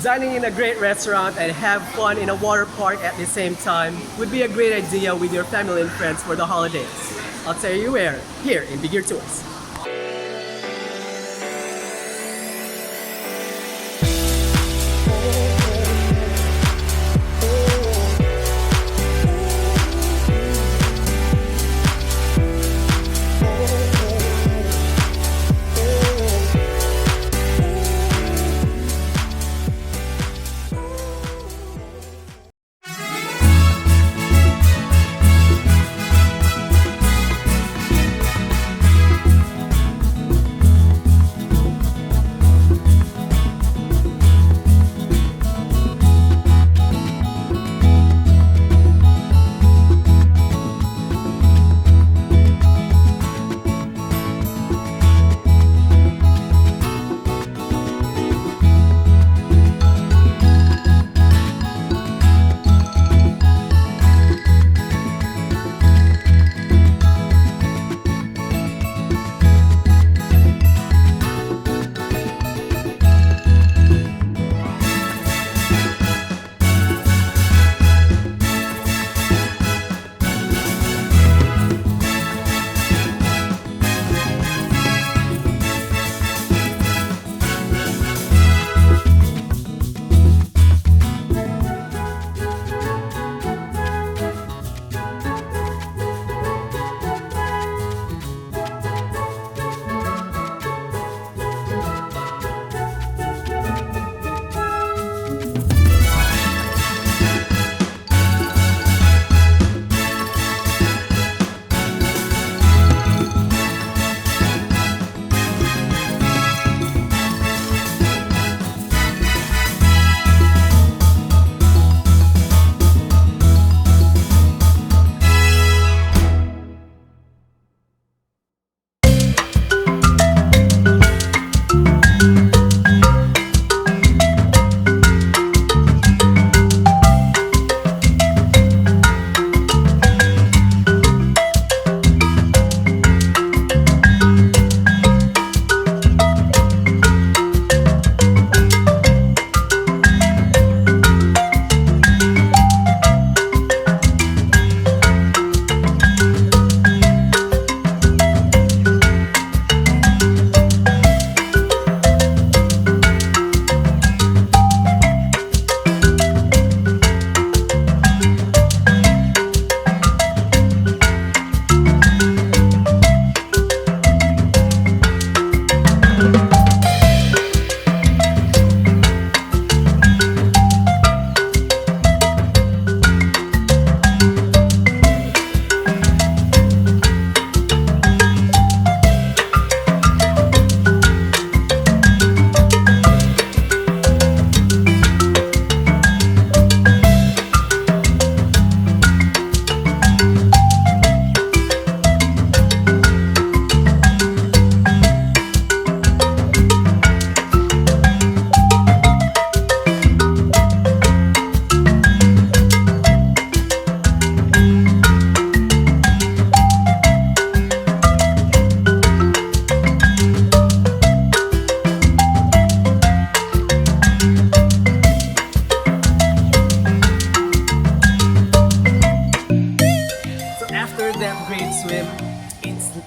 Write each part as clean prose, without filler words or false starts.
Dining in a great restaurant and have fun in a water park at the same time would be a great idea with your family and friends for the holidays. I'll tell you where, here in Big Gear Tours.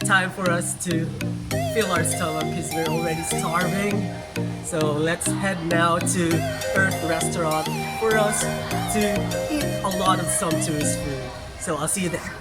Time for us to fill our stomach because we're already starving. So let's head now to Earth Restaurant for us to eat a lot of sumptuous food. So I'll see you there.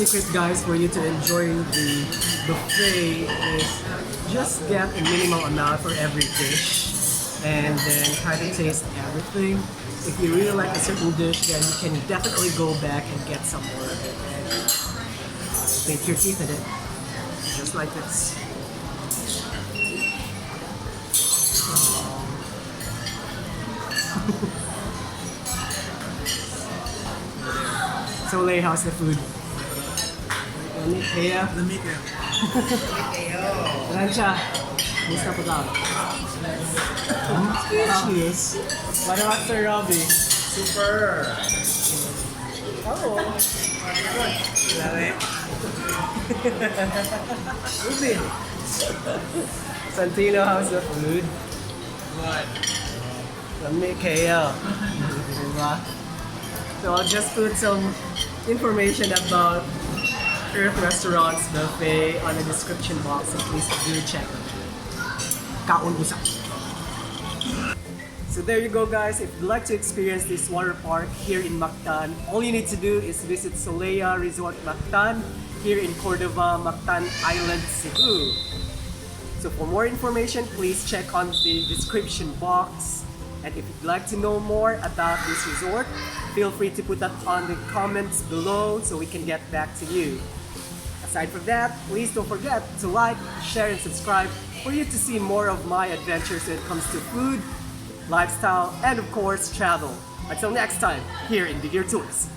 secret, guys, for you to enjoy the buffet is just get a minimum amount for every dish and then kind of taste everything. If you really like a certain dish, then you can definitely go back and get some more of it and sink your teeth in it, just like this. Solea, how's the food? Lamig kaya? Lamig eh. Ransha, musta po ka? Speechless. What about Sir Robbie? Super! Oh. Lari. Ruby! Santino, how's the food? What? Lamig kaya. Diba? So I'll just put some information about Earth Restaurant's buffet on the description box, so please do check it. Kaon usap. So there you go, guys. If you'd like to experience this water park here in Mactan, all you need to do is visit Solea Resort Mactan here in Cordova, Mactan Island, Cebu. So for more information, please check on the description box. And if you'd like to know more about this resort, feel free to put that on the comments below so we can get back to you. Aside from that, please don't forget to like, share, and subscribe for you to see more of my adventures when it comes to food, lifestyle, and of course, travel. Until next time, here in Big Ear Tours.